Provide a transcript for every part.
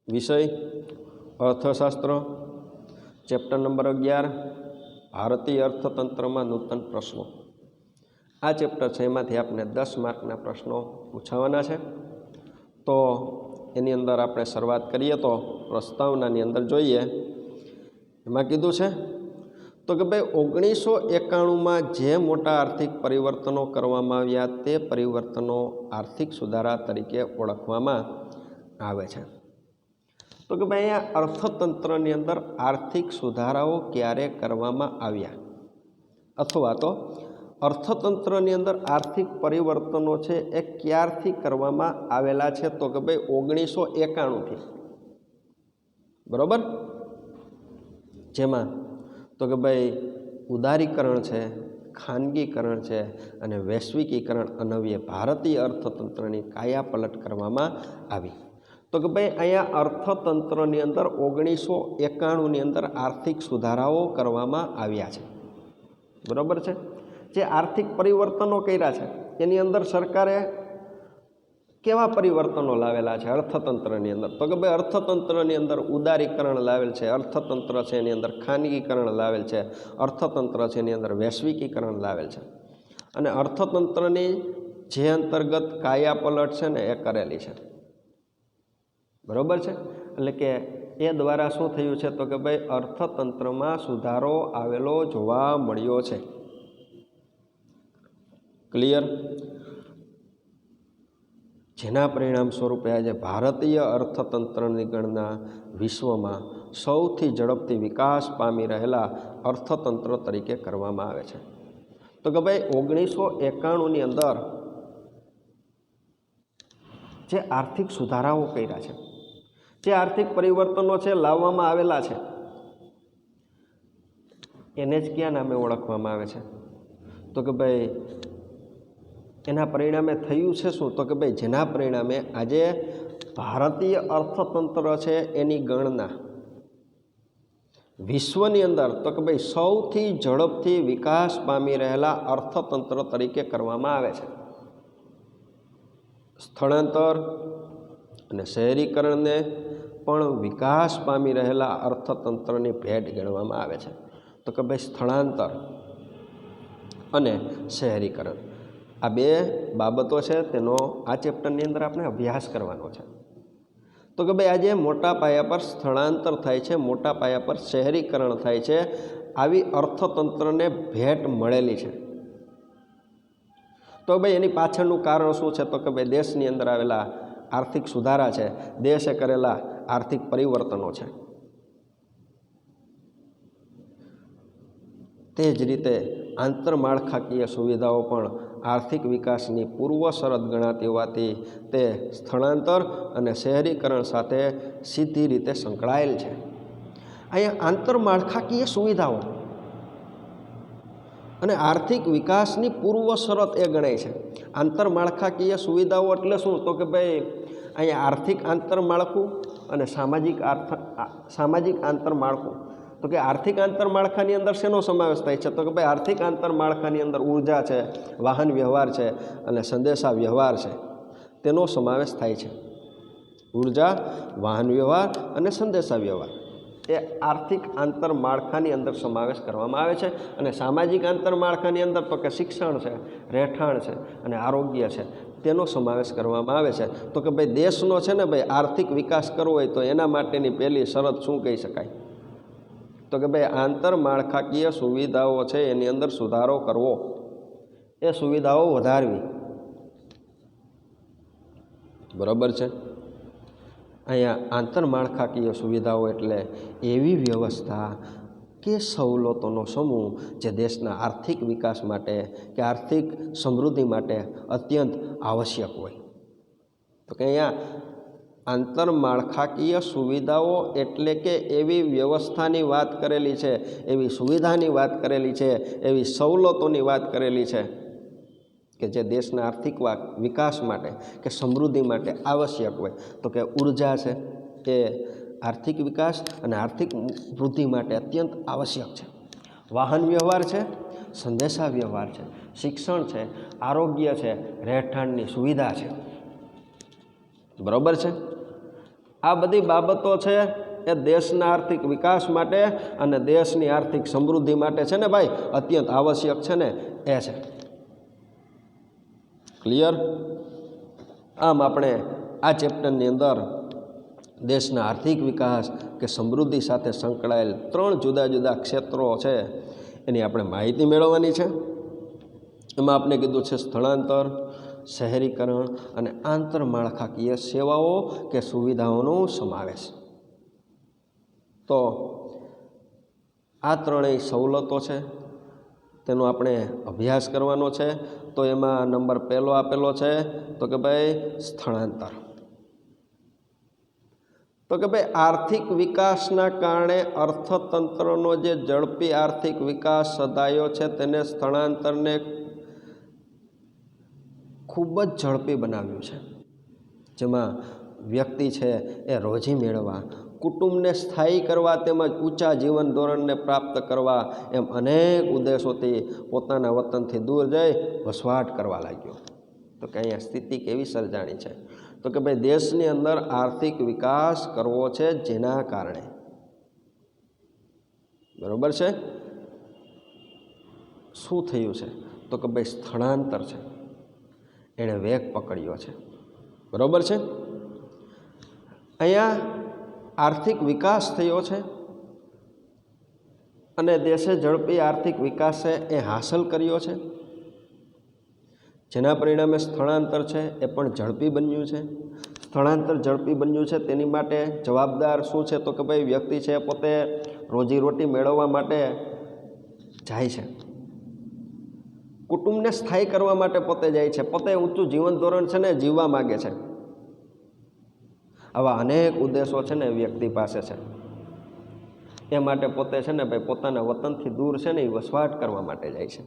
વિષય અર્થશાસ્ત્ર, chapter number 11 ભારતીય અર્થતંત્રમાં નૂતન પ્રશ્નો। આ ચેપ્ટર છે એમાંથી આપણે 10 માર્કના પ્રશ્નો પૂછાવાના છે। તો એની અંદર આપણે શરૂઆત કરીએ તો પ્રસ્તાવનાની અંદર જોઈએ, એમાં કીધું છે તો કે ભાઈ 1991માં જે મોટા આર્થિક પરિવર્તનો કરવામાં આવ્યા તે પરિવર્તનો આર્થિક સુધારા તરીકે ઓળખવામાં આવે છે। તો કે ભાઈ અહીંયા અર્થતંત્રની અંદર આર્થિક સુધારાઓ ક્યારે કરવામાં આવ્યા, અથવા તો અર્થતંત્રની અંદર આર્થિક પરિવર્તનો છે એ ક્યારથી કરવામાં આવેલા છે? તો કે ભાઈ 1991થી, બરાબર। જેમાં તો કે ભાઈ ઉદારીકરણ છે, ખાનગીકરણ છે અને વૈશ્વિકીકરણ અન્વયે ભારતીય અર્થતંત્રની કાયાપલટ કરવામાં આવી। તો કે ભાઈ અહીંયા અર્થતંત્રની અંદર 1991ની અંદર આર્થિક સુધારાઓ કરવામાં આવ્યા છે, બરાબર છે। જે આર્થિક પરિવર્તનો કર્યા છે એની અંદર સરકારે કેવા પરિવર્તનો લાવેલા છે અર્થતંત્રની અંદર? તો કે ભાઈ અર્થતંત્રની અંદર ઉદારીકરણ લાવેલ છે, અર્થતંત્ર છે એની અંદર ખાનગીકરણ લાવેલ છે, અર્થતંત્ર છે એની અંદર વૈશ્વિકીકરણ લાવેલ છે, અને અર્થતંત્રની જે અંતર્ગત કાયાપલટ છે ને એ કરેલી છે, બરાબર છે। એટલે કે એ દ્વારા શું થયું છે? તો કે ભાઈ અર્થતંત્રમાં સુધારો આવેલો જોવા મળ્યો છે। ક્લિયર? જેના પરિણામ સ્વરૂપે આજે ભારતીય અર્થતંત્રની ગણના વિશ્વમાં સૌથી ઝડપથી વિકાસ પામી રહેલા અર્થતંત્ર તરીકે કરવામાં આવે છે। તો કે ભાઈ 1991ની અંદર જે આર્થિક સુધારાઓ કર્યા છે, જે આર્થિક પરિવર્તનો છે લાવવામાં આવેલા છે, એને જ કયા નામે ઓળખવામાં આવે છે? તો કે ભાઈ એના પરિણામે થયું છે શું? તો કે ભાઈ જેના પરિણામે આજે ભારતીય અર્થતંત્ર છે એની ગણના વિશ્વની અંદર તો કે ભાઈ સૌથી ઝડપથી વિકાસ પામી રહેલા અર્થતંત્ર તરીકે કરવામાં આવે છે। સ્થળાંતર અને શહેરીકરણને પણ વિકાસ પામી રહેલા અર્થતંત્રની ભેટ ગણવામાં આવે છે। તો કે ભાઈ સ્થળાંતર અને શહેરીકરણ આ બે બાબતો છે, તેનો આ ચેપ્ટરની અંદર આપણે અભ્યાસ કરવાનો છે। તો કે ભાઈ આજે મોટા પાયા પર સ્થળાંતર થાય છે, મોટા પાયા પર શહેરીકરણ થાય છે, આવી અર્થતંત્રને ભેટ મળેલી છે। તો ભાઈ એની પાછળનું કારણ શું છે? તો કે ભાઈ દેશની અંદર આવેલા આર્થિક સુધારા છે, દેશે કરેલા આર્થિક પરિવર્તનો છે। તે જ રીતે આંતરમાળખાકીય સુવિધાઓ પણ આર્થિક વિકાસની પૂર્વ શરત ગણાતી હોવાથી તે સ્થળાંતર અને શહેરીકરણ સાથે સીધી રીતે સંકળાયેલ છે। અહીંયા આંતરમાળખાકીય સુવિધાઓ અને આર્થિક વિકાસની પૂર્વ શરત એ ગણાય છે। આંતરમાળખાકીય સુવિધાઓ એટલે શું? તો કે ભાઈ અહીંયા આર્થિક આંતરમાળખું અને સામાજિક આંતરમાળખું। તો કે આર્થિક આંતરમાળખાની અંદર શેનો સમાવેશ થાય છે? તો કે ભાઈ આર્થિક આંતરમાળખાની અંદર ઉર્જા છે, વાહન વ્યવહાર છે અને સંદેશા વ્યવહાર છે, તેનો સમાવેશ થાય છે। ઉર્જા, વાહન વ્યવહાર અને સંદેશા વ્યવહાર એ આર્થિક આંતરમાળખાની અંદર સમાવેશ કરવામાં આવે છે। અને સામાજિક આંતરમાળખાની અંદર તો કે શિક્ષણ છે, રહેઠાણ છે અને આરોગ્ય છે, તેનો સમાવેશ કરવામાં આવે છે। તો કે ભાઈ દેશનો છે ને ભાઈ આર્થિક વિકાસ કરવો હોય તો એના માટેની પહેલી શરત શું કહી શકાય? તો કે ભાઈ આંતરમાળખાકીય સુવિધાઓ છે એની અંદર સુધારો કરવો, એ સુવિધાઓ વધારવી, બરાબર છે। અહીંયા આંતરમાળખાકીય સુવિધાઓ એટલે એવી વ્યવસ્થા કે સવલતોનો સમૂહ જે દેશના આર્થિક વિકાસ માટે કે આર્થિક સમૃદ્ધિ માટે અત્યંત આવશ્યક હોય। તો કે અહીંયા આંતરમાળખાકીય સુવિધાઓ એટલે કે એવી વ્યવસ્થાની વાત કરેલી છે, એવી સુવિધાની વાત કરેલી છે, એવી સવલતોની વાત કરેલી છે કે જે દેશના આર્થિક વિકાસ માટે કે સમૃદ્ધિ માટે આવશ્યક હોય। તો કે ઉર્જા છે એ આર્થિક વિકાસ અને આર્થિક વૃદ્ધિ માટે અત્યંત આવશ્યક છે, વાહન વ્યવહાર છે, સંદેશા વ્યવહાર છે, શિક્ષણ છે, આરોગ્ય છે, રહેઠાણની સુવિધા છે, બરાબર છે। આ બધી બાબતો છે એ દેશના આર્થિક વિકાસ માટે અને દેશની આર્થિક સમૃદ્ધિ માટે છે ને ભાઈ અત્યંત આવશ્યક છે ને એ છે. ક્લિયર? આમ આપણે આ ચેપ્ટરની અંદર દેશના આર્થિક વિકાસ કે સમૃદ્ધિ સાથે સંકળાયેલ 3 જુદા જુદા ક્ષેત્રો છે એની આપણે માહિતી મેળવવાની છે. એમાં આપણે કીધું છે સ્થળાંતર, શહેરીકરણ અને આંતરમાળખાકીય સેવાઓ કે સુવિધાઓનો સમાવેશ. તો આ ત્રણેય સવલતો છે તેનો આપણે અભ્યાસ કરવાનો છે. તો એમાં નંબર 1 આપેલો છે તો કે ભાઈ સ્થળાંતર. તો કે ભાઈ આર્થિક વિકાસના કારણે અર્થતંત્રનો જે ઝડપી આર્થિક વિકાસ સધાયો છે તેને સ્થળાંતરને ખૂબ જ ઝડપી બનાવ્યું છે. જેમાં વ્યક્તિ છે એ રોજી મેળવવા, કુટુંબને સ્થાયી કરવા તેમજ ઊંચા જીવન ધોરણને પ્રાપ્ત કરવા એમ અનેક ઉદ્દેશોથી પોતાના વતનથી દૂર જઈ વસવાટ કરવા લાગ્યો. તો કે અહીંયા સ્થિતિ કેવી સર્જાણી છે? તો કે ભાઈ દેશની અંદર આર્થિક વિકાસ કરવો છે જેના કારણે, બરોબર છે, શું થયું છે? તો કે ભાઈ સ્થળાંતર છે એણે વેગ પકડ્યો છે. બરોબર છે? અહીંયા આર્થિક વિકાસ થયો છે અને દેશે ઝડપી આર્થિક વિકાસ છે એ હાંસલ કર્યો છે, જેના પરિણામે સ્થળાંતર છે એ પણ ઝડપી બન્યું છે. સ્થળાંતર ઝડપી બન્યું છે તેની માટે જવાબદાર શું છે? તો કે ભાઈ વ્યક્તિ છે પોતે રોજીરોટી મેળવવા માટે જાય છે, કુટુંબને સ્થાયી કરવા માટે પોતે જાય છે, પોતે ઊંચું જીવન ધોરણ છે ને જીવવા માગે છે. આવા અનેક ઉદ્દેશો છે ને વ્યક્તિ પાસે છે. એ માટે પોતે છે ને ભાઈ પોતાના વતનથી દૂર છે ને એ વસવાટ કરવા માટે જાય છે.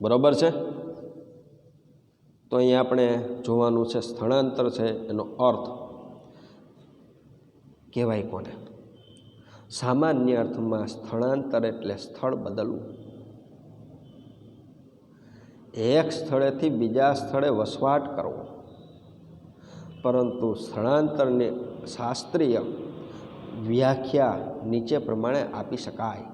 બરોબર છે? તો અહીંયા આપણે જોવાનું છે સ્થળાંતર છે એનો અર્થ કહેવાય કોને? સામાન્ય અર્થમાં સ્થળાંતર એટલે સ્થળ બદલવું, એક સ્થળેથી બીજા સ્થળે વસવાટ કરવો. પરંતુ સ્થળાંતરની શાસ્ત્રીય વ્યાખ્યા નીચે પ્રમાણે આપી શકાય.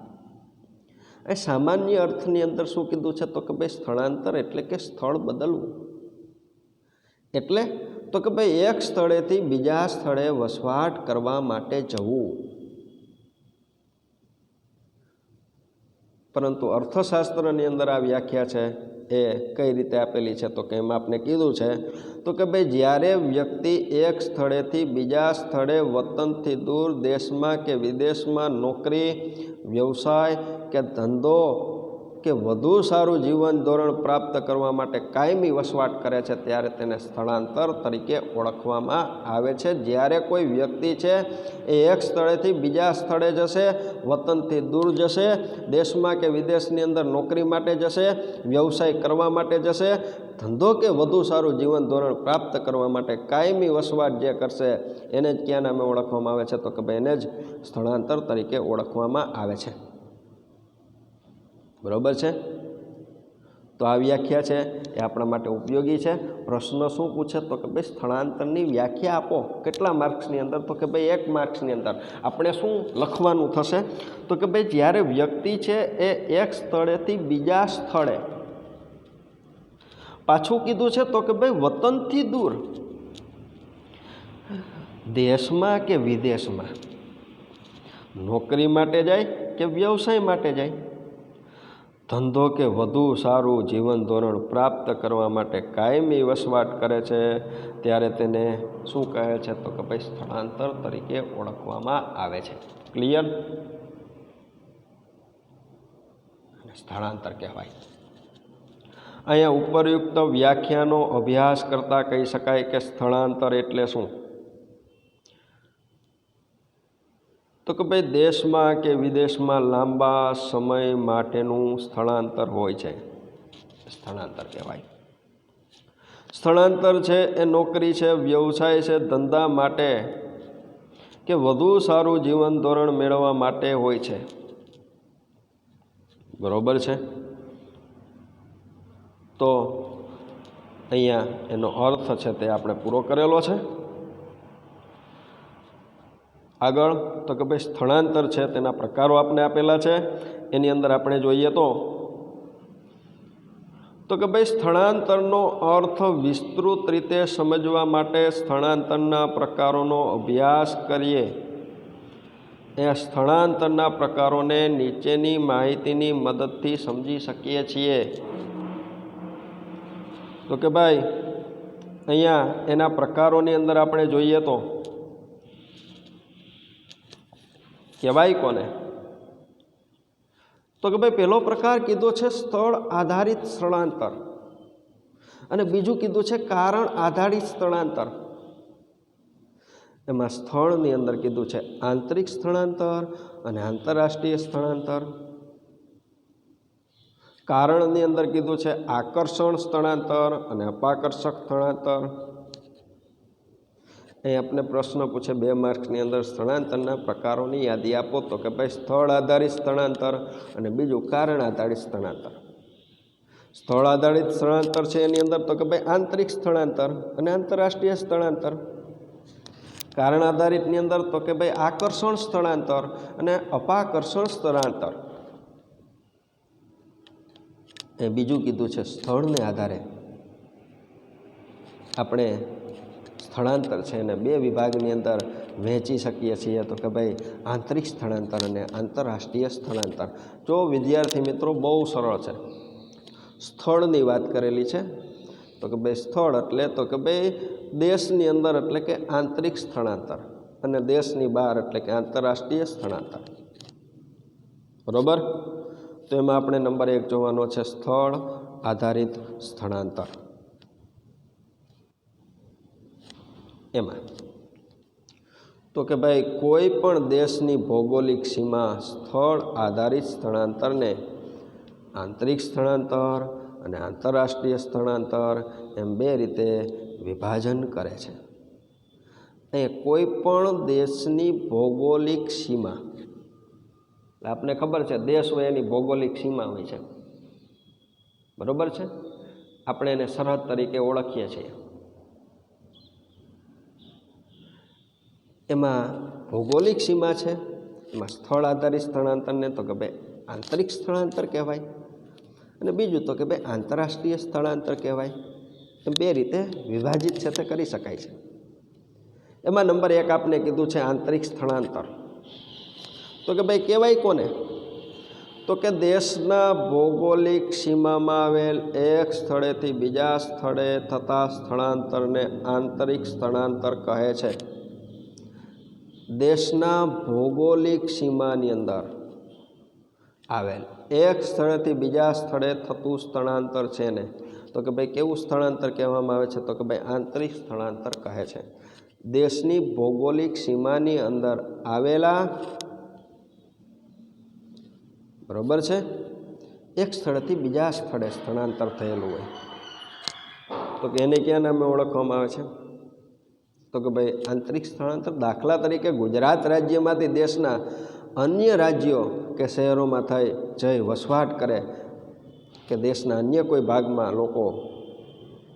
એ સામાન્ય અર્થની અંદર શું કીધું છે? તો કે ભાઈ સ્થળાંતર એટલે કે સ્થળ બદલવું. એટલે તો કે ભાઈ એક સ્થળેથી બીજા સ્થળે વસવાટ કરવા માટે જવું. પરંતુ અર્થશાસ્ત્રની અંદર આ વ્યાખ્યા છે એ કઈ રીતે આપેલી છે? તો કે એમાં આપણે કીધું છે તો કે ભાઈ જ્યારે વ્યક્તિ એક સ્થળેથી બીજા સ્થળે વતનથી દૂર દેશમાં કે વિદેશમાં નોકરી, વ્યવસાય કે ધંધો કે વધુ સારું જીવન ધોરણ પ્રાપ્ત કરવા માટે કાયમી વસવાટ કરે છે ત્યારે તેને સ્થળાંતર તરીકે ઓળખવામાં આવે છે. જ્યારે કોઈ વ્યક્તિ છે એ એક સ્થળેથી બીજા સ્થળે જશે, વતનથી દૂર જશે, દેશમાં કે વિદેશની અંદર નોકરી માટે જશે, વ્યવસાય કરવા માટે જશે, ધંધો કે વધુ સારું જીવન ધોરણ પ્રાપ્ત કરવા માટે કાયમી વસવાટ જે કરશે એને જ ક્યાં નામે ઓળખવામાં આવે છે? તો કે ભાઈ એને જ સ્થળાંતર તરીકે ઓળખવામાં આવે છે. બરોબર છે? તો આ વ્યાખ્યા છે એ આપણા માટે ઉપયોગી છે. પ્રશ્ન શું પૂછે? તો કે ભાઈ સ્થળાંતરની વ્યાખ્યા આપો. કેટલા માર્ક્સની અંદર? તો કે ભાઈ 1 માર્ક્સની અંદર. આપણે શું લખવાનું થશે? તો કે ભાઈ જ્યારે વ્યક્તિ છે એ એક સ્થળેથી બીજા સ્થળે, પાછું કીધું છે તો કે ભાઈ વતનથી દૂર, દેશમાં કે વિદેશમાં નોકરી માટે જાય કે વ્યવસાય માટે જાય, ધંધો કે વધુ સારું જીવન ધોરણ પ્રાપ્ત કરવા માટે કાયમી વસવાટ કરે છે ત્યારે તેને શું કહે છે? તો કે ભાઈ સ્થળાંતર તરીકે ઓળખવામાં આવે છે. ક્લિયર? સ્થળાંતર કહેવાય. અહીંયા ઉપરયુક્ત વ્યાખ્યાનો અભ્યાસ કરતાં કહી શકાય કે સ્થળાંતર એટલે શું? તો કે ભાઈ દેશમાં કે વિદેશમાં લાંબા સમય માટેનું સ્થળાંતર હોય છે, સ્થળાંતર કહેવાય. સ્થળાંતર છે એ નોકરી છે, વ્યવસાય છે, ધંધા માટે કે વધુ સારું જીવન ધોરણ મેળવવા માટે હોય છે. બરોબર છે? તો અહીંયા એનો અર્થ છે તે આપણે પૂરો કરેલો છે. આગળ તો કે ભાઈ સ્થળાંતર છે તેના પ્રકારો આપણે આપેલા છે, એની અંદર આપણે જોઈએ તો કે ભાઈ સ્થળાંતરનો અર્થ વિસ્તૃત રીતે સમજવા માટે સ્થળાંતરના પ્રકારોનો અભ્યાસ કરીએ. એ સ્થળાંતરના પ્રકારોને નીચેની માહિતીની મદદથી સમજી શકીએ છીએ. તો કે ભાઈ અહીંયા એના પ્રકારોની અંદર આપણે જોઈએ તો કહેવાય કોને? તો કે ભાઈ પહેલો પ્રકાર કીધો છે સ્થળ આધારિત સ્થળાંતર અને બીજું કીધું છે કારણ આધારિત સ્થળાંતર. એમાં સ્થળની અંદર કીધું છે આંતરિક સ્થળાંતર અને આંતરરાષ્ટ્રીય સ્થળાંતર. કારણની અંદર કીધું છે આકર્ષણ સ્થળાંતર અને અપાકર્ષક સ્થળાંતર. અહીં આપણે પ્રશ્ન પૂછે 2 માર્ક્સની અંદર સ્થળાંતરના પ્રકારોની યાદી આપો, તો કે ભાઈ સ્થળ આધારિત સ્થળાંતર અને બીજું કારણ આધારિત સ્થળાંતર. સ્થળ આધારિત સ્થળાંતર છે એની અંદર તો કે ભાઈ આંતરિક સ્થળાંતર અને આંતરરાષ્ટ્રીય સ્થળાંતર. કારણ આધારિતની અંદર તો કે ભાઈ આકર્ષણ સ્થળાંતર અને અપાકર્ષણ સ્થળાંતર. એ બીજું કીધું છે સ્થળને આધારે આપણે સ્થળાંતર છે એને 2 વિભાગની અંદર વહેંચી શકીએ છીએ, તો કે ભાઈ આંતરિક સ્થળાંતર અને આંતરરાષ્ટ્રીય સ્થળાંતર. જો વિદ્યાર્થી મિત્રો બહુ સરળ છે. સ્થળની વાત કરેલી છે તો કે ભાઈ સ્થળ એટલે તો કે ભાઈ દેશની અંદર એટલે કે આંતરિક સ્થળાંતર અને દેશની બહાર એટલે કે આંતરરાષ્ટ્રીય સ્થળાંતર. બરાબર? તો એમાં આપણે નંબર 1 જોવાનો છે સ્થળ આધારિત સ્થળાંતર. એમાં તો કે ભાઈ કોઈ પણ દેશની ભૌગોલિક સીમા સ્થળ આધારિત સ્થળાંતરને આંતરિક સ્થળાંતર અને આંતરરાષ્ટ્રીય સ્થળાંતર એમ 2 રીતે વિભાજન કરે છે. એ કોઈ પણ દેશની ભૌગોલિક સીમા, આપને ખબર છે દેશ હોય એની ભૌગોલિક સીમા હોય છે. બરાબર છે? આપણે એને સરહદ તરીકે ઓળખીએ છીએ. એમાં ભૌગોલિક સીમા છે, એમાં સ્થળ આધારિત સ્થળાંતરને તો કે ભાઈ આંતરિક સ્થળાંતર કહેવાય અને બીજું તો કે ભાઈ આંતરરાષ્ટ્રીય સ્થળાંતર કહેવાય. એમ 2 રીતે વિભાજિત છે તે કરી શકાય છે. એમાં નંબર 1 આપણે કીધું છે આંતરિક સ્થળાંતર. તો કે ભાઈ કહેવાય કોને? તો કે દેશના ભૌગોલિક સીમામાં આવેલ એક સ્થળેથી બીજા સ્થળે થતા સ્થળાંતરને આંતરિક સ્થળાંતર કહે છે. દેશના ભૌગોલિક સીમાની અંદર આવેલ એક સ્થળેથી બીજા સ્થળે થતું સ્થળાંતર છે ને તો કે ભાઈ કેવું સ્થળાંતર કહેવામાં આવે છે? તો કે ભાઈ આંતરિક સ્થળાંતર કહે છે. દેશની ભૌગોલિક સીમાની અંદર આવેલા, બરાબર છે, એક સ્થળેથી બીજા સ્થળે સ્થળાંતર થયેલું હોય તો કે એને ક્યાં નામે ઓળખવામાં આવે છે? તો કે ભાઈ આંતરિક સ્થળાંતર. દાખલા તરીકે ગુજરાત રાજ્યમાંથી દેશના અન્ય રાજ્યો કે શહેરોમાં જઈ વસવાટ કરે કે દેશના અન્ય કોઈ ભાગમાં લોકો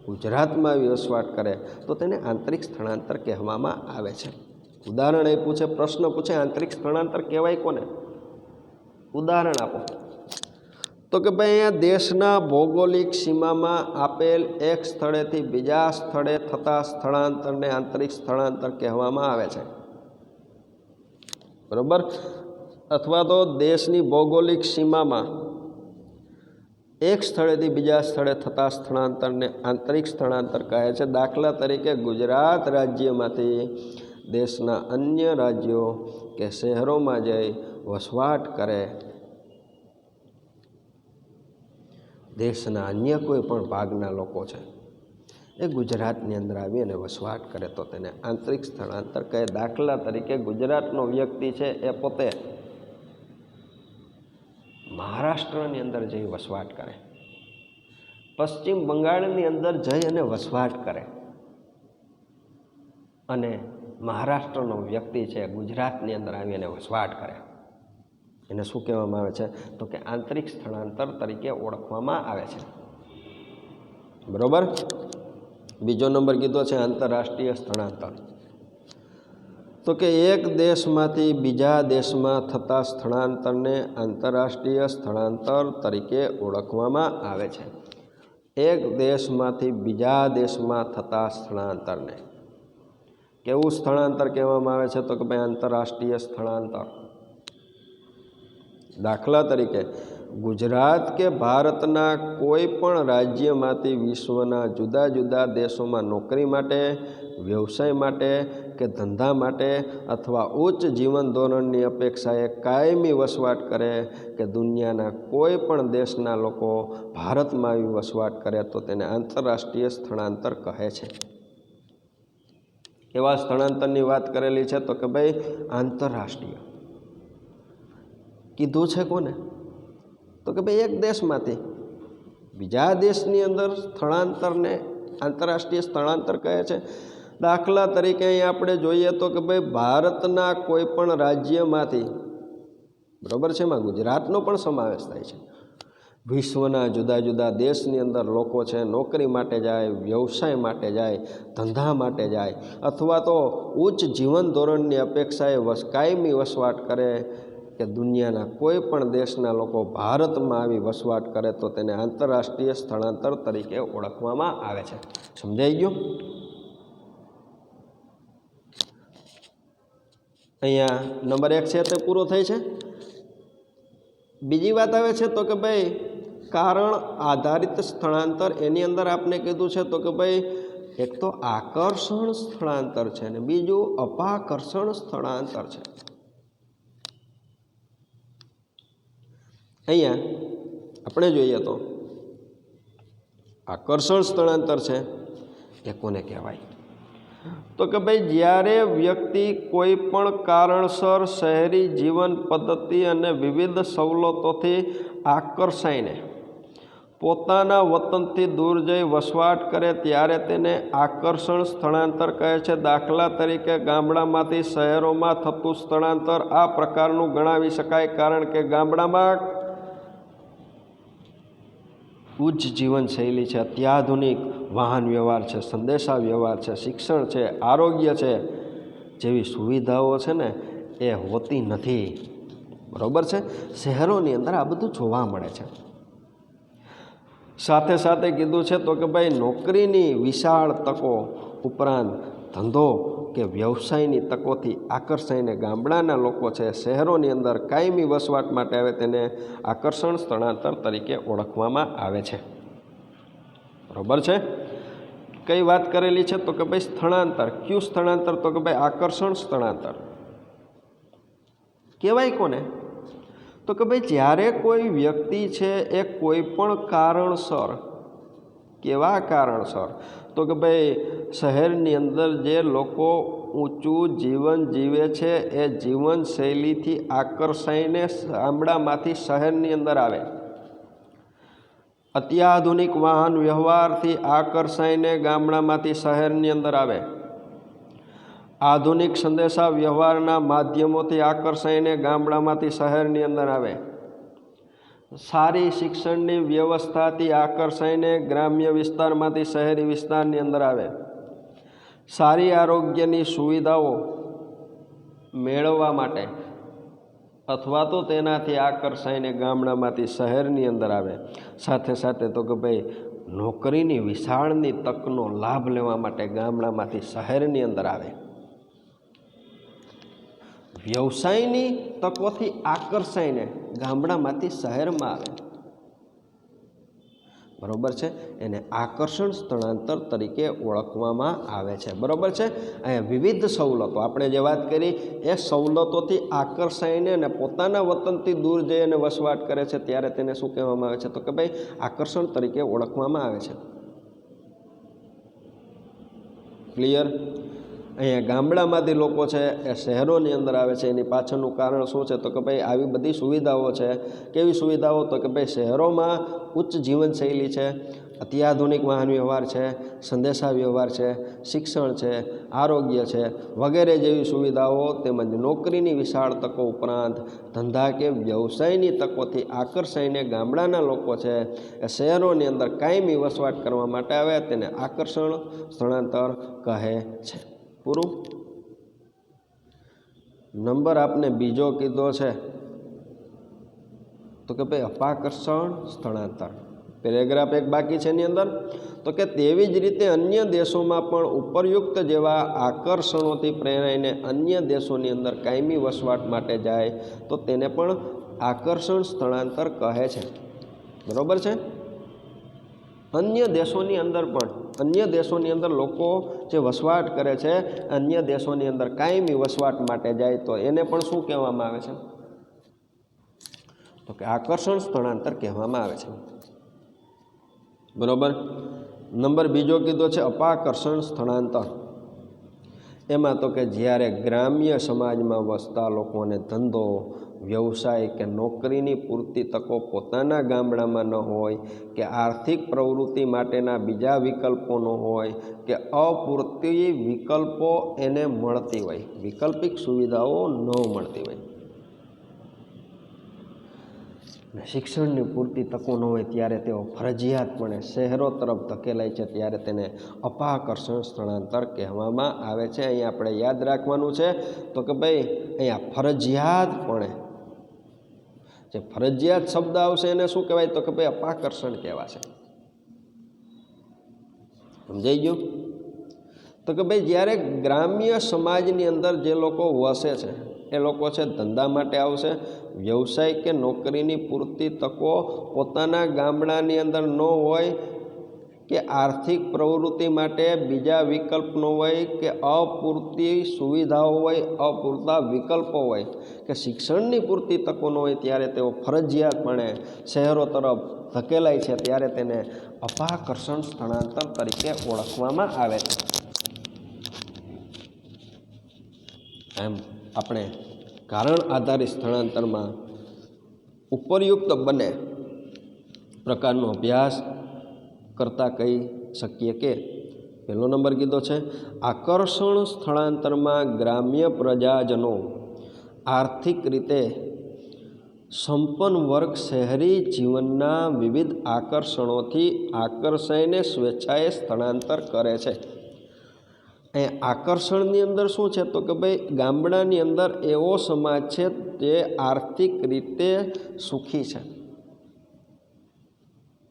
ગુજરાતમાં આવી વસવાટ કરે તો તેને આંતરિક સ્થળાંતર કહેવામાં આવે છે. ઉદાહરણ આપ્યું છે, પ્રશ્ન પૂછે આંતરિક સ્થળાંતર કહેવાય કોને? ઉદાહરણ આપો. તો કે ભાઈ અહીંયા દેશના ભૌગોલિક સીમામાં આપેલ એક સ્થળેથી બીજા સ્થળે થતા સ્થળાંતરને આંતરિક સ્થળાંતર કહેવામાં આવે છે. બરાબર? અથવા તો દેશની ભૌગોલિક સીમામાં એક સ્થળેથી બીજા સ્થળે થતા સ્થળાંતરને આંતરિક સ્થળાંતર કહે છે. દાખલા તરીકે ગુજરાત રાજ્યમાંથી દેશના અન્ય રાજ્યો કે શહેરોમાં જઈ વસવાટ કરે દેશના અન્ય કોઈ પણ ભાગના લોકો છે એ ગુજરાતની અંદર આવી અને વસવાટ કરે તો તેને આંતરિક સ્થળાંતર કહે. દાખલા તરીકે ગુજરાતનો વ્યક્તિ છે એ પોતે મહારાષ્ટ્રની અંદર જઈ વસવાટ કરે, પશ્ચિમ બંગાળની અંદર જઈ અને વસવાટ કરે અને મહારાષ્ટ્રનો વ્યક્તિ છે ગુજરાતની અંદર આવી અને વસવાટ કરે, એને શું કહેવામાં આવે છે? તો કે આંતરિક સ્થળાંતર તરીકે ઓળખવામાં આવે છે. બરાબર? બીજો નંબર કીધો છે આંતરરાષ્ટ્રીય સ્થળાંતર. તો તો કે એક દેશમાંથી બીજા દેશમાં થતા સ્થળાંતરને આંતરરાષ્ટ્રીય સ્થળાંતર તરીકે ઓળખવામાં આવે છે. એક દેશમાંથી બીજા દેશમાં થતા સ્થળાંતરને કેવું સ્થળાંતર કહેવામાં આવે છે? તો કે ભાઈ આંતરરાષ્ટ્રીય સ્થળાંતર. દાખલા તરીકે ગુજરાત કે ભારતના કોઈ પણ રાજ્યમાંથી વિશ્વના જુદા જુદા દેશોમાં નોકરી માટે, વ્યવસાય માટે કે ધંધા માટે અથવા ઉચ્ચ જીવન ધોરણની અપેક્ષાએ કાયમી વસવાટ કરે કે દુનિયાના કોઈ પણ દેશના લોકો ભારતમાં આવી વસવાટ કરે તો તેને આંતરરાષ્ટ્રીય સ્થળાંતર કહે છે. એવા સ્થળાંતરની વાત કરેલી છે તો કે ભાઈ આંતરરાષ્ટ્રીય. કીધું છે કોને? તો કે ભાઈ એક દેશમાંથી બીજા દેશની અંદર સ્થળાંતરને આંતરરાષ્ટ્રીય સ્થળાંતર કહે છે. દાખલા તરીકે અહીં આપણે જોઈએ તો કે ભાઈ ભારતના કોઈ પણ રાજ્યમાંથી, બરાબર છે, એમાં ગુજરાતનો પણ સમાવેશ થાય છે, વિશ્વના જુદા જુદા દેશની અંદર લોકો છે નોકરી માટે જાય, વ્યવસાય માટે જાય, ધંધા માટે જાય અથવા તો ઉચ્ચ જીવન ધોરણની અપેક્ષાએ કાયમી વસવાટ કરે કે દુનિયાના કોઈ પણ દેશના લોકો ભારતમાં આવી વસવાટ કરે તો તેને આંતરરાષ્ટ્રીય સ્થળાંતર તરીકે ઓળખવામાં આવે છે. સમજાઈ ગયું? અહીંયા નંબર 1 છે તે પૂરો થાય છે. બીજી વાત આવે છે તો કે ભાઈ કારણ આધારિત સ્થળાંતર. એની અંદર આપણે કીધું છે તો કે ભાઈ એક તો આકર્ષણ સ્થળાંતર છે ને બીજું અપાકર્ષણ સ્થળાંતર છે. અહીંયા આપણે જોઈએ તો આકર્ષણ સ્થળાંતર છે એ કોને કહેવાય? તો કે ભાઈ જ્યારે વ્યક્તિ કોઈ પણ કારણસર શહેરી જીવન પદ્ધતિ અને વિવિધ સવલતોથી આકર્ષાઈને પોતાના વતનથી દૂર જઈ વસવાટ કરે ત્યારે તેને આકર્ષણ સ્થળાંતર કહે છે. દાખલા તરીકે ગામડામાંથી શહેરોમાં થતું સ્થળાંતર આ પ્રકારનું ગણાવી શકાય કારણ કે ગામડામાં ઉચ્ચ જીવનશૈલી છે, અત્યાધુનિક વાહન વ્યવહાર છે, સંદેશા વ્યવહાર છે, શિક્ષણ છે, આરોગ્ય છે જેવી સુવિધાઓ છે ને એ હોતી નથી. બરાબર છે? શહેરોની અંદર આ બધું જોવા મળે છે. સાથે સાથે કીધું છે તો કે ભાઈ નોકરીની વિશાળ તકો ઉપરાંત ધંધો કે વ્યવસાયની તકોથી આકર્ષાઈને ગામડાના લોકો છે શહેરોની અંદર કાયમી વસવાટ માટે આવે તેને આકર્ષણ સ્થળાંતર તરીકે ઓળખવામાં આવે છે. બરાબર છે? કઈ વાત કરેલી છે તો કે ભાઈ સ્થળાંતર. કયું સ્થળાંતર? તો કે ભાઈ આકર્ષણ સ્થળાંતર. કહેવાય કોને? તો કે ભાઈ જ્યારે કોઈ વ્યક્તિ છે એ કોઈ પણ કારણસર, કેવા કારણસર? તો કે ભાઈ શહેરની અંદર જે લોકો ઊંચું જીવન જીવે છે એ જીવનશૈલીથી આકર્ષાઈને ગામડામાંથી શહેરની અંદર આવે, અત્યાધુનિક વાહન વ્યવહારથી આકર્ષાઈને ગામડામાંથી શહેરની અંદર આવે, આધુનિક સંદેશા વ્યવહારના માધ્યમોથી આકર્ષાઈને ગામડામાંથી શહેરની અંદર આવે, સારી શિક્ષણની વ્યવસ્થાથી આકર્ષાઈને ગ્રામ્ય વિસ્તારમાંથી શહેરી વિસ્તારની અંદર આવે, સારી આરોગ્યની સુવિધાઓ મેળવવા માટે અથવા તો તેનાથી આકર્ષાઈને ગામડામાંથી શહેરની અંદર આવે, સાથે સાથે તો કે ભાઈ નોકરીની વિશાળની તકનો લાભ લેવા માટે ગામડામાંથી શહેરની અંદર આવે, વ્યવસાયની તકોથી આકર્ષાઈને ગામડામાંથી શહેરમાં આવે. બરાબર છે? એને આકર્ષણ સ્થળાંતર તરીકે ઓળખવામાં આવે છે. બરાબર છે? અહીંયા વિવિધ સવલતો આપણે જે વાત કરી એ સવલતોથી આકર્ષાઈને અને પોતાના વતનથી દૂર જઈ અને વસવાટ કરે છે ત્યારે તેને શું કહેવામાં આવે છે? તો કે ભાઈ આકર્ષણ તરીકે ઓળખવામાં આવે છે. ક્લિયર? અહીંયા ગામડામાંથી લોકો છે એ શહેરોની અંદર આવે છે. એની પાછળનું કારણ શું છે? તો કે ભાઈ આવી બધી સુવિધાઓ છે. કેવી સુવિધાઓ? તો કે ભાઈ શહેરોમાં ઉચ્ચ જીવનશૈલી છે, અત્યાધુનિક વાહન વ્યવહાર છે, સંદેશા વ્યવહાર છે, શિક્ષણ છે, આરોગ્ય છે વગેરે જેવી સુવિધાઓ તેમજ નોકરીની વિશાળ તકો ઉપરાંત ધંધા કે વ્યવસાયની તકોથી આકર્ષાઈને ગામડાના લોકો છે એ શહેરોની અંદર કાયમી વસવાટ કરવા માટે આવે તેને આકર્ષણ સ્થળાંતર કહે છે. પૂરું. નંબર આપને બીજો કીધો છે તો કે ભાઈ અપાકર્ષણ સ્થળાંતર. પેરેગ્રાફ એક બાકી છે એની અંદર તો કે તેવી જ રીતે અન્ય દેશોમાં પણ ઉપરયુક્ત જેવા આકર્ષણોથી પ્રેરાઈને અન્ય દેશોની અંદર કાયમી વસવાટ માટે જાય તો તેને પણ આકર્ષણ સ્થળાંતર કહે છે. બરાબર છે. અન્ય દેશોની અંદર લોકો જે વસવાટ કરે છે, અન્ય દેશોની અંદર કાયમી વસવાટ માટે જાય તો એને પણ શું કહેવામાં આવે છે? તો કે આકર્ષણ સ્થળાંતર કહેવામાં આવે છે. બરાબર. નંબર બીજો કીધો છે અપાકર્ષણ સ્થળાંતર. એમાં તો કે જ્યારે ગ્રામ્ય સમાજમાં વસતા લોકોને ધંધો, વ્યવસાય કે નોકરીની પૂરતી તકો પોતાના ગામડામાં ન હોય કે આર્થિક પ્રવૃત્તિ માટેના બીજા વિકલ્પો ન હોય કે અપૂરતી વિકલ્પો એને મળતી હોય, વૈકલ્પિક સુવિધાઓ ન મળતી હોય, શિક્ષણની પૂરતી તકો ન હોય ત્યારે તેઓ ફરજિયાતપણે શહેરો તરફ ધકેલાય છે, ત્યારે તેને અપાકર્ષણ સ્થળાંતર કહેવામાં આવે છે. અહીંયા આપણે યાદ રાખવાનું છે તો કે ભાઈ અહીંયા ફરજિયાતપણે, જે ફરજિયાત શબ્દ આવશે એને શું કહેવાય? તો કે ભાઈ અપાકર્ષણ કહેવાશે. સમજાઈ ગયું? તો કે ભાઈ જ્યારે ગ્રામ્ય સમાજની અંદર જે લોકો વસે છે એ લોકો છે ધંધા માટે આવશે, વ્યવસાય કે નોકરીની પૂરતી તકો પોતાના ગામડાની અંદર ન હોય કે આર્થિક પ્રવૃત્તિ માટે બીજા વિકલ્પ ન હોય કે અપૂરતી સુવિધાઓ હોય, અપૂરતા વિકલ્પો હોય કે શિક્ષણની પૂરતી તકો ન હોય ત્યારે તેઓ ફરજિયાતપણે શહેરો તરફ ધકેલાય છે, ત્યારે તેને અપાકર્ષણ સ્થળાંતર તરીકે ઓળખવામાં આવે છે. એમ આપણે કારણ આધારિત સ્થળાંતરમાં ઉપરયુક્ત બંને પ્રકારનો અભ્યાસ કરતાં કહી શકીએ કે પહેલો નંબર કીધો છે આકર્ષણ સ્થળાંતરમાં ગ્રામ્ય પ્રજાજનો આર્થિક રીતે સંપન્ન વર્ગ શહેરી જીવનના વિવિધ આકર્ષણોથી આકર્ષાઈને સ્વેચ્છાએ સ્થળાંતર કરે છે. એ આકર્ષણની અંદર શું છે? તો કે ભાઈ ગામડાની અંદર એવો સમાજ છે જે આર્થિક રીતે સુખી છે.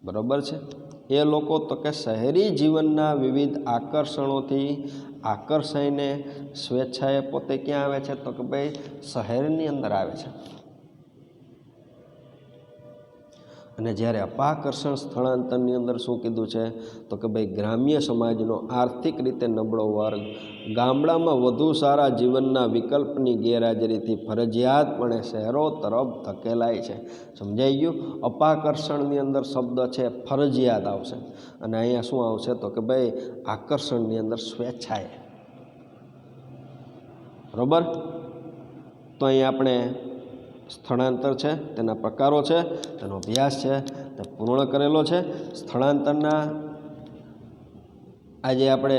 બરાબર છે. એ લોકો તો કે શહેરી જીવનના વિવિધ આકર્ષણોથી આકર્ષાઈને સ્વેચ્છાએ પોતે ક્યાં આવે છે? તો કે ભાઈ શહેરની અંદર આવે છે. અને જ્યારે અપાકર્ષણ સ્થળાંતરની અંદર શું કીધું છે? તો કે ભાઈ ગ્રામ્ય સમાજનો આર્થિક રીતે નબળો વર્ગ ગામડામાં વધુ સારા જીવનના વિકલ્પની ગેરહાજરીથી ફરજિયાતપણે શહેરો તરફ ધકેલાય છે. સમજાઈ ગયું? અપાકર્ષણની અંદર શબ્દ છે ફરજિયાત આવશે અને અહીંયા શું આવશે? તો કે ભાઈ આકર્ષણની અંદર સ્વેચ્છાએ. બરાબર. તો અહીંયા આપણે સ્થળાંતર છે, તેના પ્રકારો છે, તેનો અભ્યાસ છે તે પૂર્ણ કરેલો છે. સ્થળાંતરના આજે આપણે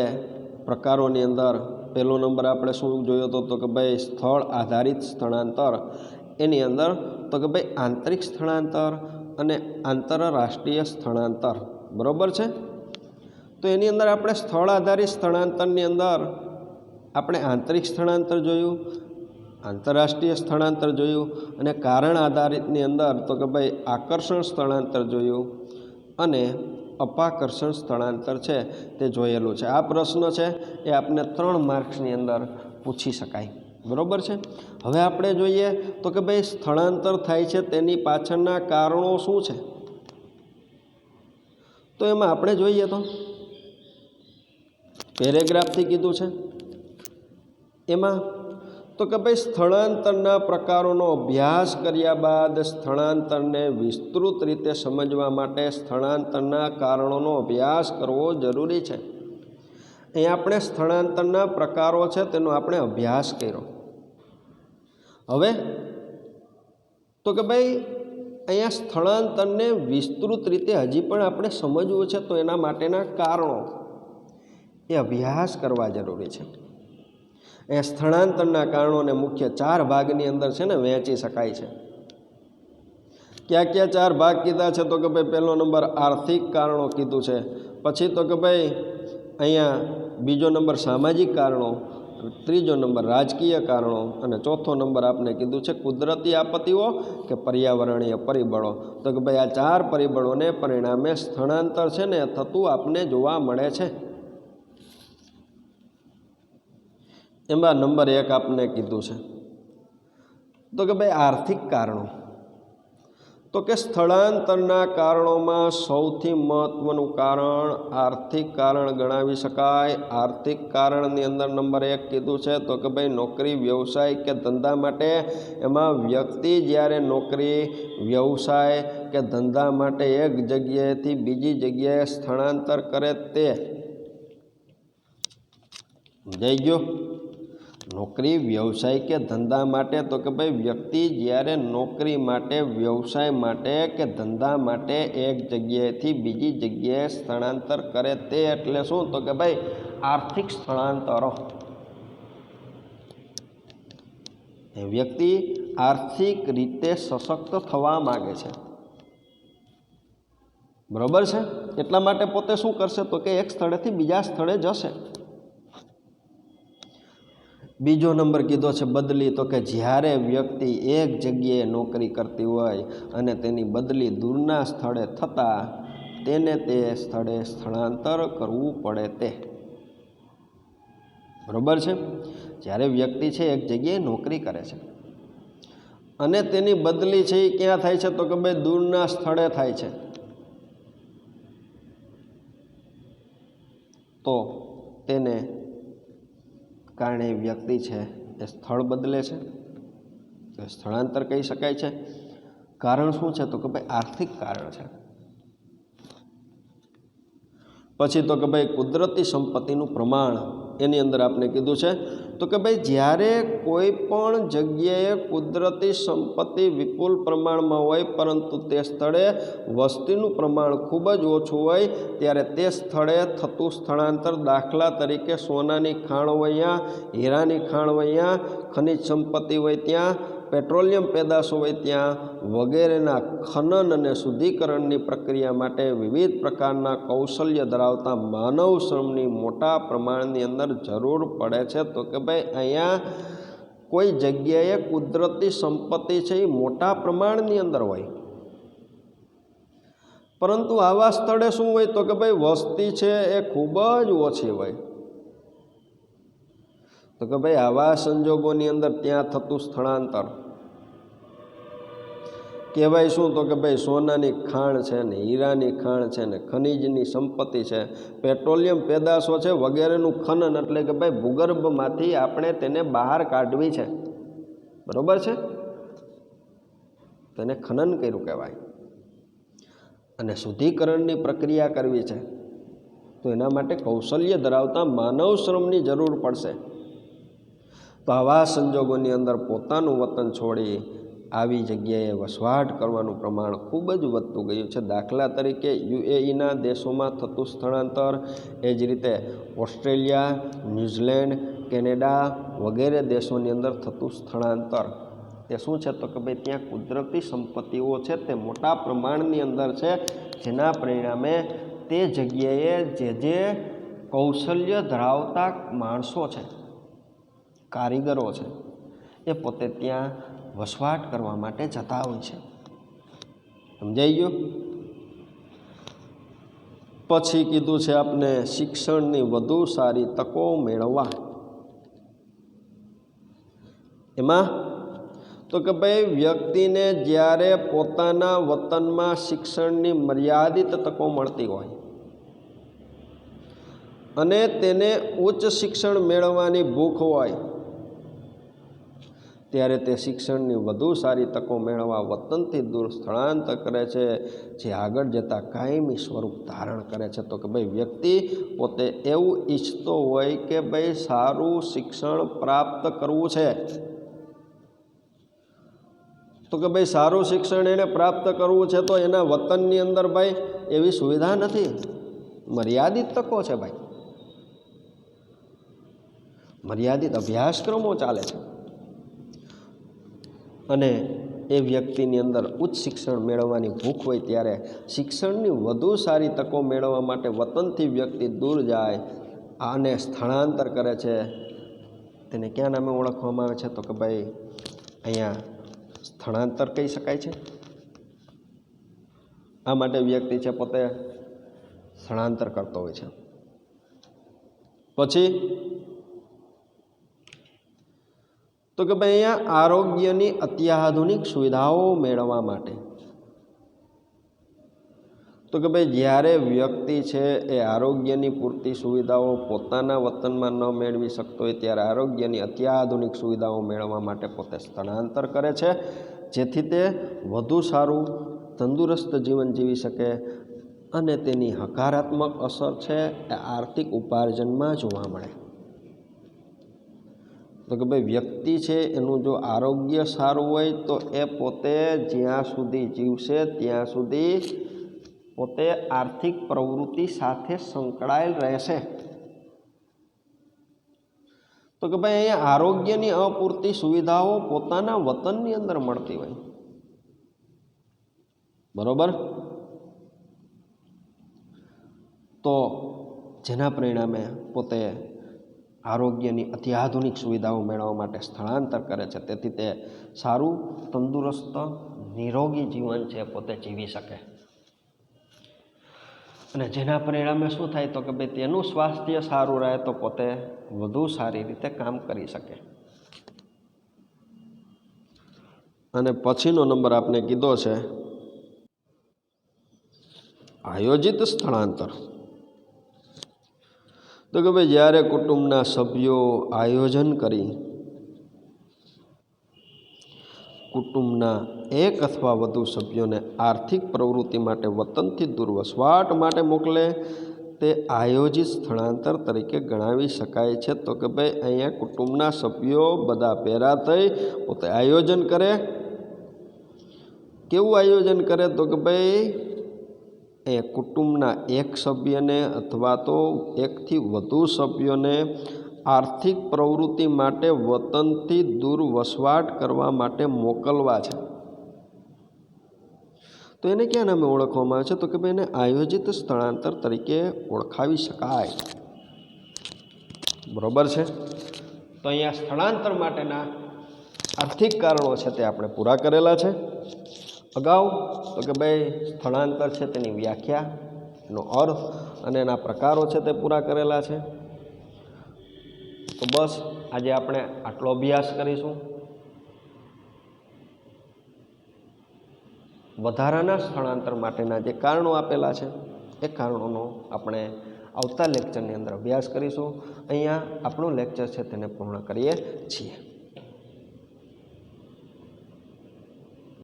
પ્રકારોની અંદર પહેલો નંબર આપણે શું જોયો હતો? તો કે ભાઈ સ્થળ આધારિત સ્થળાંતર. એની અંદર તો કે ભાઈ આંતરિક સ્થળાંતર અને આંતરરાષ્ટ્રીય સ્થળાંતર. બરાબર છે. તો એની અંદર આપણે સ્થળ આધારિત સ્થળાંતરની અંદર આપણે આંતરિક સ્થળાંતર જોયું, આંતરરાષ્ટ્રીય સ્થળાંતર જોયું અને કારણ આધારિતની અંદર તો કે ભાઈ આકર્ષણ સ્થળાંતર જોયું અને અપાકર્ષણ સ્થળાંતર છે તે જોયેલું છે. આ પ્રશ્ન છે એ આપને 3 માર્ક્સની અંદર પૂછી શકાય. બરાબર છે. હવે આપણે જોઈએ તો કે ભાઈ સ્થળાંતર થાય છે તેની પાછળના કારણો શું છે? તો એમાં આપણે જોઈએ તો પેરેગ્રાફથી કીધું છે. એમાં તો કે ભાઈ સ્થળાંતરના પ્રકારોનો અભ્યાસ કર્યા બાદ સ્થળાંતરને વિસ્તૃત રીતે સમજવા માટે સ્થળાંતરના કારણોનો અભ્યાસ કરવો જરૂરી છે. અહીં આપણે સ્થળાંતરના પ્રકારો છે તેનો આપણે અભ્યાસ કર્યો. હવે તો કે ભાઈ અહીંયા સ્થળાંતરને વિસ્તૃત રીતે હજી પણ આપણે સમજવું છે તો એના માટેના કારણો એ અભ્યાસ કરવા જરૂરી છે. એ સ્થળાંતરના કારણોને મુખ્ય 4 ભાગની અંદર છે ને વહેંચી શકાય છે. ક્યાં ક્યાં 4 ભાગ કીધા છે? તો કે ભાઈ પહેલો નંબર આર્થિક કારણો કીધું છે, પછી તો કે ભાઈ અહીંયા બીજો નંબર સામાજિક કારણો, ત્રીજો નંબર રાજકીય કારણો અને ચોથો નંબર આપણે કીધું છે કુદરતી આપત્તિઓ કે પર્યાવરણીય પરિબળો. તો કે ભાઈ આ 4 પરિબળોને પરિણામે સ્થળાંતર છે ને થતું આપને જોવા મળે છે. એમાં નંબર 1 આપને કીધું છે તો કે ભાઈ આર્થિક કારણો. તો કે સ્થળાંતરના કારણોમાં સૌથી મહત્વનું કારણ આર્થિક કારણ ગણાવી શકાય. આર્થિક કારણની અંદર નંબર 1 કીધું છે તો કે ભાઈ નોકરી વ્યવસાય કે ધંધા માટે. એમાં વ્યક્તિ જ્યારે નોકરી વ્યવસાય કે ધંધા માટે એક જગ્યાએથી બીજી જગ્યાએ સ્થળાંતર કરે તે જઈ ગયો નોકરી વ્યવસાય કે ધંધા માટે. તો કે ભાઈ વ્યક્તિ જ્યારે નોકરી માટે વ્યવસાય માટે કે ધંધા માટે એક જગ્યાએથી બીજી જગ્યાએ સ્થળાંતર કરે તે એટલે શું? તો કે ભાઈ આર્થિક સ્થળાંતરો. વ્યક્તિ આર્થિક રીતે સશક્ત થવા માગે છે, બરોબર છે, એટલા માટે પોતે શું કરશે? તો કે એક સ્થળેથી બીજા સ્થળે જશે. બીજો નંબર કીધો છે બદલી. તો કે જ્યારે વ્યક્તિ એક જગ્યાએ નોકરી કરતી હોય અને તેની બદલી દૂરના સ્થળે થતાં તેને તે સ્થળે સ્થળાંતર કરવું પડે તે. બરોબર છે. જ્યારે વ્યક્તિ છે એક જગ્યાએ નોકરી કરે છે અને તેની બદલી છે એ ક્યાં થાય છે? તો કે ભાઈ દૂરના સ્થળે થાય છે. તો તેને કારણે વ્યક્તિ છે એ સ્થળ બદલે છે, તો સ્થળાંતર કહી શકાય છે. કારણ શું છે? તો કે ભાઈ આર્થિક કારણ છે. પછી તો કે ભાઈ કુદરતી સંપત્તિનું પ્રમાણ. એની અંદર આપણે કીધું છે તો કે ભાઈ જ્યારે કોઈ પણ જગ્યાએ કુદરતી સંપત્તિ વિપુલ પ્રમાણમાં હોય પરંતુ તે સ્થળે વસ્તીનું પ્રમાણ ખૂબ જ ઓછું હોય ત્યારે તે સ્થળે થતું સ્થળાંતર, દાખલા તરીકે સોનાની ખાણ હોય ત્યાં, હીરાની ખાણ હોય ત્યાં, ખનિજ સંપત્તિ હોય ત્યાં, પેટ્રોલિયમ પેદાશો હોય ત્યાં વગેરેના ખનન અને શુદ્ધિકરણની પ્રક્રિયા માટે વિવિધ પ્રકારના કૌશલ્ય ધરાવતા માનવ શ્રમની મોટા પ્રમાણની અંદર જરૂર પડે છે. તો કે ભાઈ અહીંયા કોઈ જગ્યાએ કુદરતી સંપત્તિ છે એ મોટા પ્રમાણની અંદર હોય પરંતુ આવા સ્થળે શું હોય? તો કે ભાઈ વસ્તી છે એ ખૂબ જ ઓછી હોય. તો કે ભાઈ આવા સંજોગોની અંદર ત્યાં થતું સ્થળાંતર કહેવાય શું? તો કે ભાઈ સોનાની ખાણ છે ને, હીરાની ખાણ છે ને, ખનિજની સંપત્તિ છે, પેટ્રોલિયમ પેદાશો છે વગેરેનું ખનન, એટલે કે ભાઈ ભૂગર્ભમાંથી આપણે તેને બહાર કાઢવી છે, બરોબર છે, તેને ખનન કર્યું કહેવાય. અને શુદ્ધિકરણની પ્રક્રિયા કરવી છે તો એના માટે કૌશલ્ય ધરાવતા માનવ શ્રમની જરૂર પડશે. તો આવા સંજોગોની અંદર પોતાનું વતન છોડી આવી જગ્યાએ વસવાટ કરવાનું પ્રમાણ ખૂબ જ વધતું ગયું છે. દાખલા તરીકે યુએઈના દેશોમાં થતું સ્થળાંતર, એ જ રીતે ઓસ્ટ્રેલિયા, ન્યૂઝીલેન્ડ, કેનેડા વગેરે દેશોની અંદર થતું સ્થળાંતર તે શું છે? તો કે ભાઈ ત્યાં કુદરતી સંપત્તિઓ છે તે મોટા પ્રમાણની અંદર છે, જેના પરિણામે તે જગ્યાએ જે કૌશલ્ય ધરાવતા માણસો છે, કારીગરો છે, એ પોતે ત્યાં વસવાટ કરવા માટે જતા હોય છે. સમજાઈ ગયું? પછી કીધું છે આપણે શિક્ષણની વધુ સારી તકો મેળવવા. એમાં તો કે ભાઈ વ્યક્તિને જ્યારે પોતાના વતનમાં શિક્ષણની મર્યાદિત તકો મળતી હોય અને તેને ઉચ્ચ શિક્ષણ મેળવવાની ભૂખ હોય ત્યારે તે શિક્ષણની વધુ સારી તકો મેળવવા વતનથી દૂર સ્થળાંતર કરે છે, જે આગળ જતાં કાયમી સ્વરૂપ ધારણ કરે છે. તો કે ભાઈ વ્યક્તિ પોતે એવું ઈચ્છતો હોય કે ભાઈ સારું શિક્ષણ પ્રાપ્ત કરવું છે, તો કે ભાઈ સારું શિક્ષણ એને પ્રાપ્ત કરવું છે તો એના વતનની અંદર ભાઈ એવી સુવિધા નથી, મર્યાદિત તકો છે ભાઈ, મર્યાદિત અભ્યાસક્રમો ચાલે છે. અને એ વ્યક્તિની અંદર ઉચ્ચ શિક્ષણ મેળવવાની ભૂખ હોય ત્યારે શિક્ષણની વધુ સારી તકો મેળવવા માટે વતનથી વ્યક્તિ દૂર જાય અને સ્થળાંતર કરે છે. તેને ક્યાં નામે ઓળખવામાં આવે છે? તો કે ભાઈ અહીંયા સ્થળાંતર કહી શકાય છે. આ માટે વ્યક્તિ છે પોતે સ્થળાંતર કરતો હોય છે. પછી તો કે ભાઈ અહીંયા આરોગ્યની અત્યાધુનિક સુવિધાઓ મેળવવા માટે, તો કે ભાઈ જ્યારે વ્યક્તિ છે એ આરોગ્યની પૂરતી સુવિધાઓ પોતાના વતનમાં ન મેળવી શકતો હોય ત્યારે આરોગ્યની અત્યાધુનિક સુવિધાઓ મેળવવા માટે પોતે સ્થળાંતર કરે છે, જેથી તે વધુ સારું તંદુરસ્ત જીવન જીવી શકે અને તેની હકારાત્મક અસર છે એ આર્થિક ઉપાર્જનમાં જોવા મળે. તો કે ભાઈ વ્યક્તિ છે એનું જો આરોગ્ય સારું હોય તો એ પોતે જ્યાં સુધી જીવશે ત્યાં સુધી પોતે આર્થિક પ્રવૃત્તિ સાથે સંકળાયેલ રહેશે. તો કે ભાઈ અહીંયા આરોગ્યની અપૂરતી સુવિધાઓ પોતાના વતનની અંદર મળતી હોય, બરોબર, તો જેના પરિણામે પોતે આરોગ્યની અત્યાધુનિક સુવિધાઓ મેળવવા માટે સ્થળાંતર કરે છે, તેથી તે સારું તંદુરસ્ત નિરોગી જીવન છે પોતે જીવી શકે. અને જેના પરિણામે શું થાય? તો કે ભાઈ તેનું સ્વાસ્થ્ય સારું રહે તો પોતે વધુ સારી રીતે કામ કરી શકે. અને પછીનો નંબર આપણે કીધો છે આયોજિત સ્થળાંતર. તો કે ભાઈ જ્યારે કુટુંબના સભ્યો આયોજન કરી કુટુંબના એક અથવા વધુ સભ્યોને આર્થિક પ્રવૃત્તિ માટે વતનથી દૂર વસવાટ માટે મોકલે તે આયોજિત સ્થળાંતર તરીકે ગણાવી શકાય છે. તો કે ભાઈ અહીંયા કુટુંબના સભ્યો બધા ભેગા થઈ પોતે આયોજન કરે. કેવું આયોજન કરે? તો કે ભાઈ એ કુટુંબના એક સભ્યને અથવા તો એકથી વધુ સભ્યોને આર્થિક પ્રવૃત્તિ માટે વતનથી દૂર વસવાટ કરવા માટે મોકલવા છે. તો એને ક્યાં નામે ઓળખવામાં આવે છે? તો કે ભાઈ એને આયોજિત સ્થળાંતર તરીકે ઓળખાવી શકાય. બરોબર છે. તો અહીંયા સ્થળાંતર માટેના આર્થિક કારણો છે તે આપણે પૂરા કરેલા છે અગાઉ. તો કે ભાઈ સ્થળાંતર છે તેની વ્યાખ્યા, એનો અર્થ અને એના પ્રકારો છે તે પૂરા કરેલા છે. તો બસ આજે આપણે આટલો અભ્યાસ કરીશું. વધારાના સ્થળાંતર માટેના જે કારણો આપેલા છે એ કારણોનો આપણે આવતા લેક્ચરની અંદર અભ્યાસ કરીશું. અહીંયા આપણું લેક્ચર છે તેને પૂર્ણ કરીએ છીએ.